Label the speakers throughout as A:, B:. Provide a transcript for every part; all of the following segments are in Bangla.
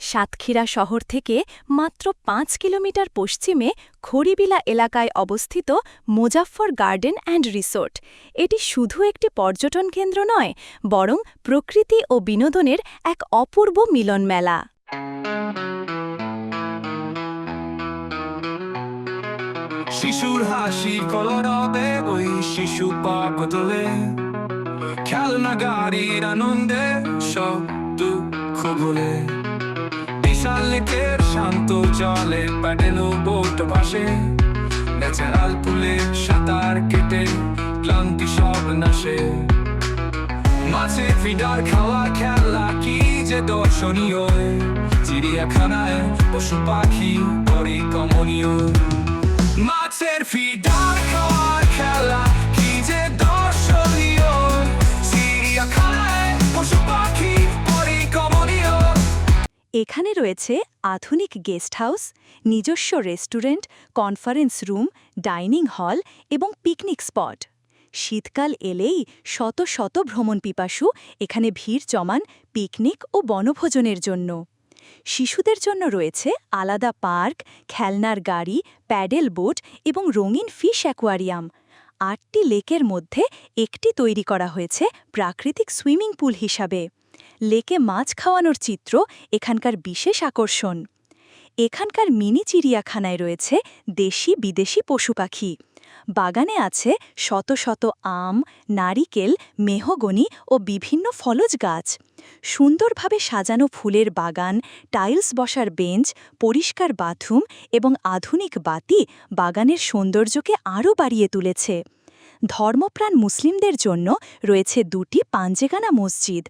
A: সাতক্ষীরা শহর থেকে মাত্র ৫ কিলোমিটার পশ্চিমে খড়িবিলা এলাকায় অবস্থিত মোজাফফর গার্ডেন অ্যান্ড রিসোর্ট। এটি শুধু একটি পর্যটন কেন্দ্র নয়, বরং প্রকৃতি ও বিনোদনের এক অপূর্ব মিলন মেলা।
B: শিশুর হাসি কলরবে ওই শিশু পার্ক তোলে, খেলনা গাড়ির আনন্দে সব দুঃখ ভুলে। বিশাল লেকের শান্ত জলে প্যাডেল ও বোট পাশে, ন্যাচারাল পুলে সাঁতার কেটে ক্লান্তি সব নাশে। মাছে ফিডার খাওয়ার খেলা কি যে দর্শনীয়, চিড়িয়াখানায় পশু পাখি পরিকমনীয়। মাছের ফিডার খাওয়ার খেলা কি যে দর্শনীয়, চিড়িয়াখানায় পশু পাখি পরিকমনীয়।
A: এখানে রয়েছে আধুনিক গেস্ট হাউস, নিজস্ব restaurant, conference room, dining hall এবং পিকনিক স্পট। শীতকাল এলেই শত শত ভ্রমণ পিপাসু এখানে ভিড় জমান পিকনিক ও বনভোজনের জন্য। শিশুদের জন্য রয়েছে আলাদা পার্ক, খেলনার গাড়ি, প্যাডেল বোট এবং রঙিন ফিশ অ্যাকোয়ারিয়াম। ৮টি লেকের মধ্যে একটি তৈরি করা হয়েছে প্রাকৃতিক সুইমিং পুল হিসাবে। লেকে মাছ খাওয়ানোর চিত্র এখানকার বিশেষ আকর্ষণ। এখানকার মিনি চিড়িয়াখানায় রয়েছে দেশি বিদেশি পশু পাখি। বাগানে আছে শত শত আম, নারিকেল, মেহগনি ও বিভিন্ন ফলজ গাছ। সুন্দরভাবে সাজানো ফুলের বাগান, টাইলস বসার বেঞ্চ, পরিষ্কার বাথরুম এবং আধুনিক বাতি বাগানের সৌন্দর্যকে আরও বাড়িয়ে তুলেছে। ধর্মপ্রাণ মুসলিমদের জন্য রয়েছে 2টি পাঞ্জেগানা মসজিদ।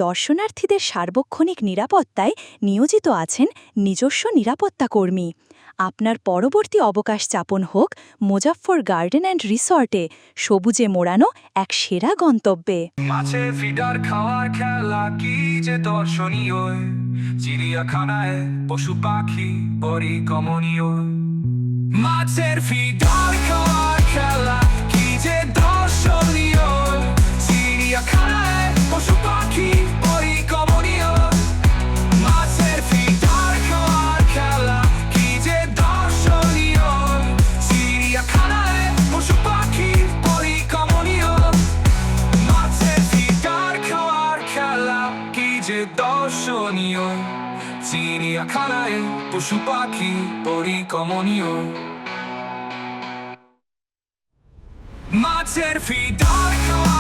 A: দর্শনার্থীদের সার্বক্ষণিক নিরাপত্তায় নিয়োজিত আছেন নিজস্ব নিরাপত্তা কর্মী। আপনার পরবর্তী অবকাশ যাপন হোক মোজাফফর গার্ডেন অ্যান্ড রিসর্টে, সবুজে মোড়ানো এক সেরা গন্তব্যে।
B: মাছের ফিডার খাওয়ার খেলা কি যে দর্শনীয়, চিড়িয়াখানায় পশু পাখি পরিকমনীয়। মাছের ফিডার খাওয়ার খেলা কি যে দর্শনীয়, চিড়িয়াখানায় পশু পাখি পরিকমনীয়। মাছের ফিডার খাওয়ার খেলা কি যে দর্শনীয়, চিড়িয়াখানায় পশু পাখি পরিকমনীয়। মাছের ফিডার খাওয়ার খেলা কি যে দর্শনীয়, চিড়িয়াখানায় পশু পাখি পরিকমনীয়। মাছের ফিডার খাওয়ার